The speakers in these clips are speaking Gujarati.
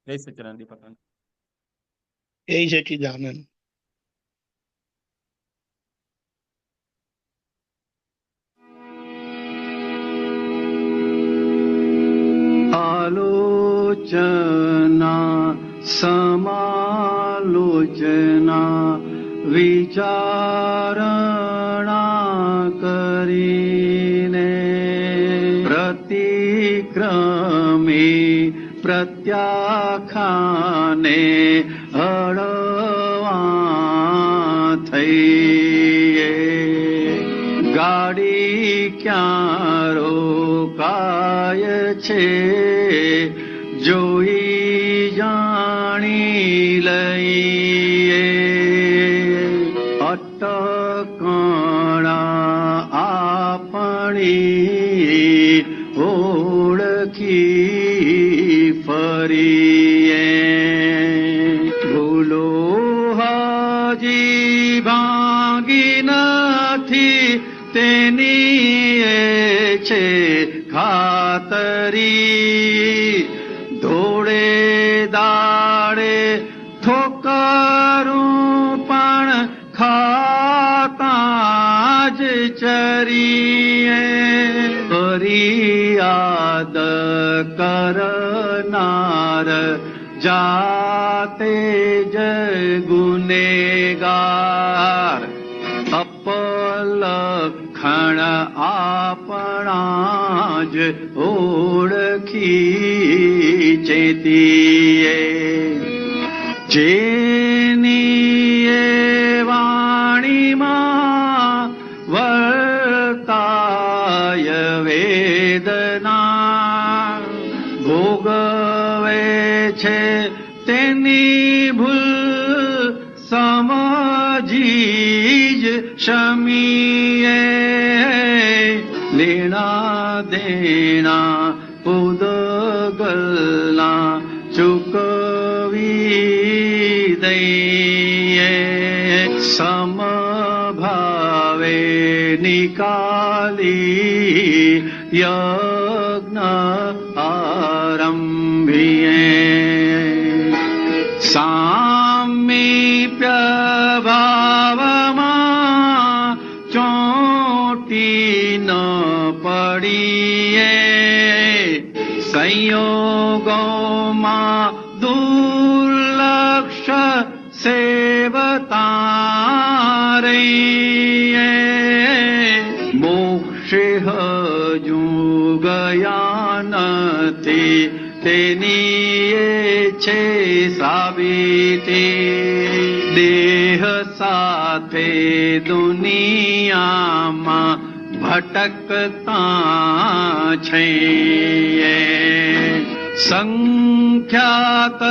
જય સચિદાનંદ દીપક. એ સચિદાનંદ. આલોચના સમાલોચના વિચારણા કરીને પ્રતિક્રમે પ્રત્યાખ્યાને હળવા થઈએ. ગાડી ક્યાં રોકાય છે જોઈ જાણી લઈએ. અટકણા આપણી ઓળખી ફરીએ. ભૂલો હજી ભાંગી નથી તેની એ છે ખાતરી. ધોળે દાડે ઠોકરું પણ ખાતા જ ચરીએ. ફરિયાદ કરનાર જાતે જ ગુનેગાર. અપલખણ આપણા જ ઓળખી ચેતીએ. જેની એ વાણીમાં વર્તાય વેદના ભોગવે છે તેની ભૂલ સમજી જ શમીએ. લેણા દેણા ઉદગલના ચૂકવી દઈએ. સમભાવે નિકાલી યજ્ઞ આરંભીએ. સામીપ્ય ભાવમાં ચોંટી ન પડીએ. સંયોગોમાં દુર્લક્ષ સેવતા રહીએ. મોક્ષે હજુ ગયા નથી તેની એ છે સાબિતી. દેહ સાથે દુનિયામાં ભટકતા છીએ. સંખ્યાત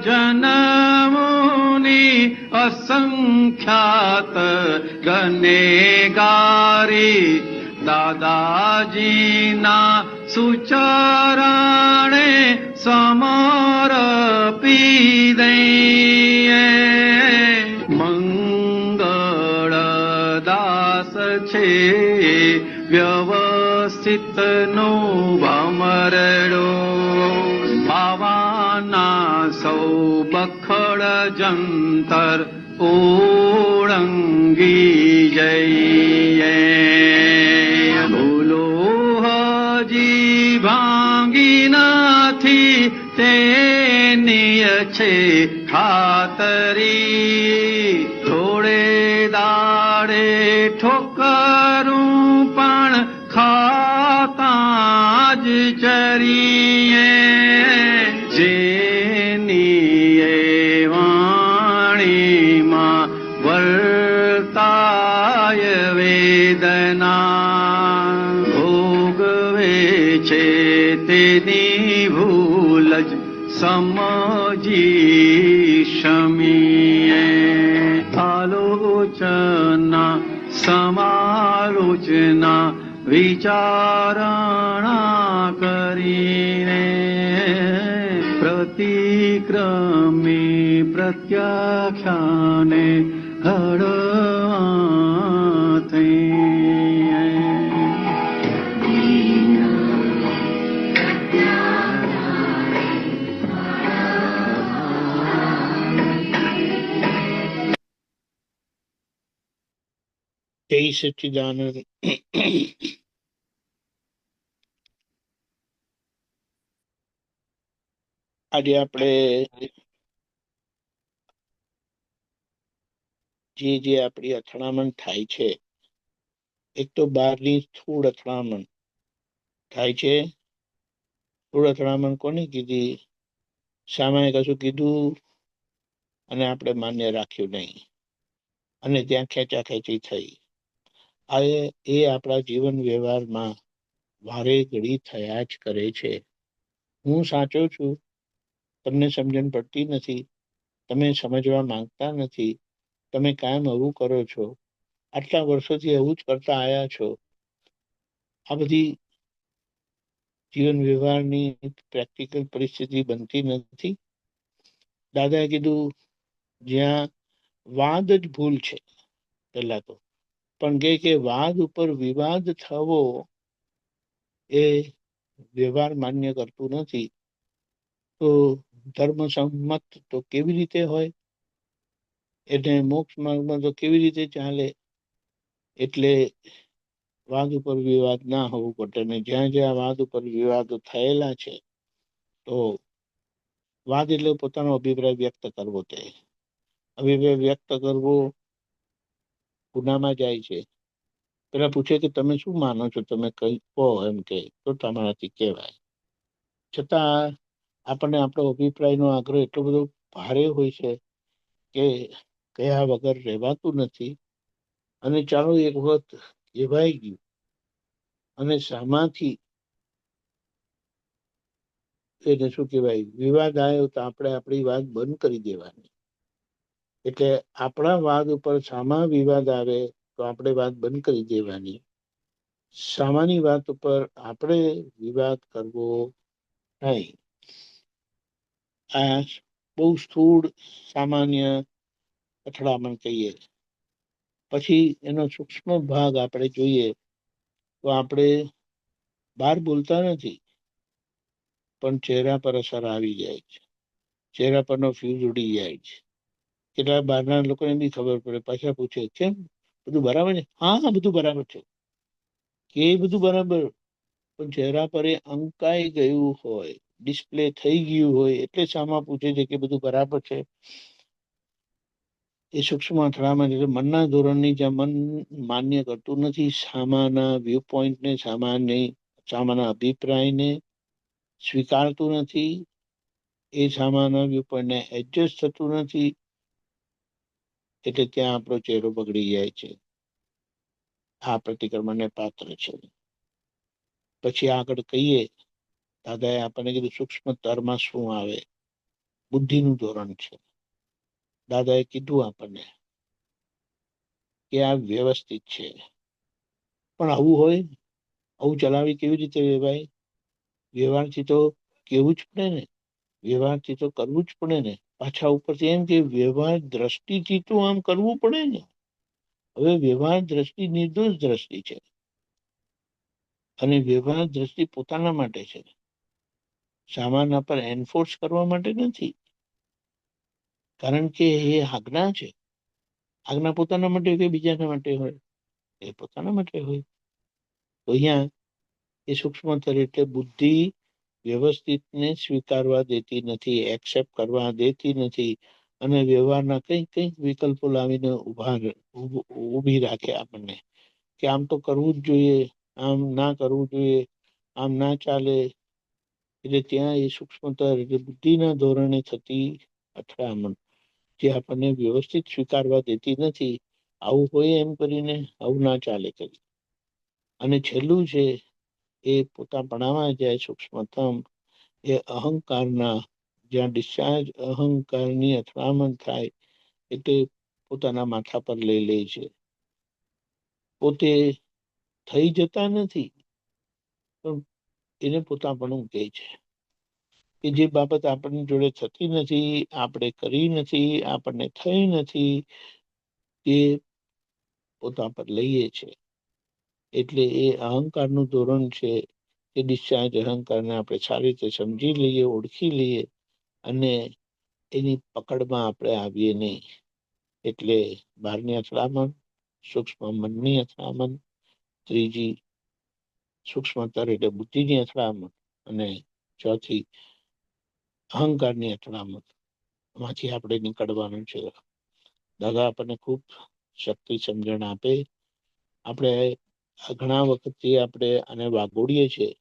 જન્મોની અસંખ્યાત ગનેગારી. દાદાજીના સુચરણે સમર્પી દઈએ. મંગળદાસ છે વ્યવસ્થિત નો ભમરડો. બાવાના સૌ બખડ જંતર ઓળંગી જઈએ. ભૂલો હજી ભાંગી નથી તેની છે ખાતરી. થોડે દાડે ઠોકરું પણ ખાતા જ ચરીએ. જેની એ વાણીમાં વર્તાય વેદના ભોગવે છે તેની ભૂલ જ સમજી શમીએ. આલોચના સમાલોચના વિચારણા કરીને પ્રતિક્રમે પ્રત્યાખ્યાને હળવા થઈએ. જય સચ્ચિદાનંદ. આજે આપણે જે આપણી અથડામણ થાય છે, એક તો બહારની સ્થૂળ અથડામણ થાય છે. સ્થૂળ અથડામણ કોને કીધી? સામાએ કશું કીધું અને આપણે માન્ય રાખ્યું નહીં, અને ત્યાં ખેંચાખેંચી થઈ. આ એ આપણા જીવન વ્યવહારમાં વારે ઘડી થયા જ કરે છે. હું સાચો છું, તમને સમજણ પડતી નથી, તમે સમજવા માંગતા નથી, તમે કાયમ આવું કરો છો, આટલા વર્ષોથી આવું જ કરતા આવ્યા છો. આ બધી જીવન વ્યવહારની પ્રેક્ટિકલ પરિસ્થિતિ બનતી નથી. દાદાએ કીધું જ્યાં વાદ જ ભૂલ છે પહેલા તો, પણ કે વાદ ઉપર વિવાદ થવો એ વ્યવહાર માન્ય કરતું નથી. તો ધર્મ સંમત તો કેવી રીતે હોય, એને મોક્ષ માર્ગમાં તો કેવી રીતે ચાલે? એટલે વાદ ઉપર વિવાદ ના હોવું પડે. ને જ્યાં જ્યાં વાદ ઉપર વિવાદ થયેલા છે, તો વાદ એટલે પોતાનો અભિપ્રાય વ્યક્ત કરવો. તે અભિપ્રાય વ્યક્ત કરવો ગુનામાં જાય છે. પેલા પૂછે કે તમે શું માનો છો, તમે કઈ કહો, એમ કે તો તમારાથી કહેવાય. છતાં આપણને આપણો અભિપ્રાયનો આગ્રહ એટલો બધો ભારે હોય છે કે કયા વગર રહેવાતું નથી. અને ચાલો એક વખત કહેવાય ગયું અને સામાથી એને શું કહેવાય, વિવાદ આવ્યો, તો આપણે આપણી વાત બંધ કરી દેવાની. એટલે આપણા વાદ ઉપર સામા વિવાદ આવે તો આપણે વાત બંધ કરી દેવાની. સામાની વાત ઉપર આપણે વિવાદ કરવો નહીં. આ બહુ સ્થૂળ સામાન્ય અથડામણ કહીએ. પછી એનો સૂક્ષ્મ ભાગ આપણે જોઈએ તો આપણે બહાર બોલતા નથી, પણ ચહેરા પર અસર આવી જાય છે. ચહેરા પરનો ફ્યુઝ ઉડી જાય છે. કેટલા બહારના લોકોને બી ખબર પડે, પાછા પૂછે કેમ બધું બરાબર છે? હા હા, બધું બરાબર છે. કે બધું બરાબર, પણ ચહેરા પર એ અંકાઈ ગયું હોય, ડિસ્પ્લે થઈ ગયું હોય, એટલે સામા પૂછે છે કે બધું બરાબર છે. એ સૂક્ષ્મ અથડામણ એટલે મનના ધોરણની જ્યાં મન માન્ય કરતું નથી, સામાના વ્યૂ પોઈન્ટને, સામાના અભિપ્રાયને સ્વીકારતું નથી, એ સામાના વ્યૂ પોઈન્ટને એડજસ્ટ થતું નથી, એટલે ત્યાં આપણો ચહેરો બગડી જાય છે. આ પ્રતિક્રમણને પાત્ર છે. પછી આગળ કહીએ, દાદાએ આપણને કીધું સૂક્ષ્મ તરમાં શું આવે, બુદ્ધિનું ધોરણ છે. દાદાએ કીધું આપણને કે આ વ્યવસ્થિત છે, પણ આવું હોય, આવું ચલાવી કેવી રીતે વ્યવહાય? વ્યવહારથી તો કેવું જ પડે ને, વ્યવહારથી તો કરવું જ પડે ને. પાછા ઉપરથી એમ કે વ્યવહાર દ્રષ્ટિથી તો આમ કરવું પડે ને. હવે વ્યવહાર દ્રષ્ટિ નિર્દોષ દ્રષ્ટિ છે, અને વ્યવહાર દ્રષ્ટિ પોતાના માટે છે, સામાના પર એન્ફોર્સ કરવા માટે નથી. કારણ કે એ આજ્ઞા છે. આજ્ઞા પોતાના માટે કે બીજાના માટે હોય? એ પોતાના માટે હોય. તો અહીંયા એ સૂક્ષ્મતર એટલે બુદ્ધિ વ્યવસ્થિતને સ્વીકારવા દેતી નથી, એક્સેપ્ટ કરવા દેતી નથી, અને વ્યવહારના કંઈક કંઈક વિકલ્પો લાવીને ઊભી રાખે આપણને કે આમ તો કરવું જ જોઈએ, આમ ના કરવું જોઈએ, આમ ના ચાલે. એટલે ત્યાં એ સૂક્ષ્મતર એટલે બુદ્ધિના ધોરણે થતી અથડામણ, જે આપણને વ્યવસ્થિત સ્વીકારવા દેતી નથી. આવું હોય એમ કરીને આવું ના ચાલે કરી. અને છેલ્લું છે એ પોતાપણામાં જાય સૂક્ષ્મતમ, એ અહંકારના જ્યાં ડિસ્ચાર્જ અહંકારની અથડામણ થાય, એટલે પોતાના માથા પર લઈ લે છે. પોતે થઈ જતા નથી, પણ એને પોતાપણું કહે છે કે જે બાબત આપણી જોડે થતી નથી, આપણે કરી નથી, આપણને થઈ નથી, એ પોતા પર લઈએ છે. એટલે એ અહંકારનું ધોરણ છે. એ ડિસ્ચાર્જ અહંકારને આપણે સારી રીતે સમજી લઈએ, ઓળખી લઈએ, અને એની પકડમાં આપણે આવીએ નહીં. એટલે બહારની અથડામણ, સૂક્ષ્મ મનની અથડામણ, ત્રીજી સૂક્ષ્મતર એટલે બુદ્ધિની અથડામણ, અને ચોથી અહંકારની અથડામણ. માંથી આપણે નીકળવાનું છે. દાદા આપણને ખૂબ શક્તિ સમજણ આપે. આપણે ઘણા વખતથી આપણે આને વાગોડીએ છીએ,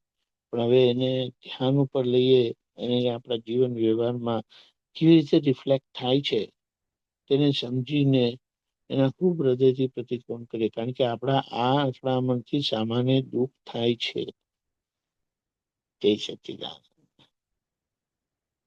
પણ હવે એને ધ્યાન ઉપર લઈએ, એને આપણા જીવન વ્યવહારમાં કેવી રીતે રિફ્લેક્ટ થાય છે તેને સમજીને એના ખૂબ હૃદયથી પ્રતિક્રમણ કરીએ. કારણ કે આપણા આ અથડામણથી સામાન્ય દુઃખ થાય છે. જય સચ્ચિદાનંદ.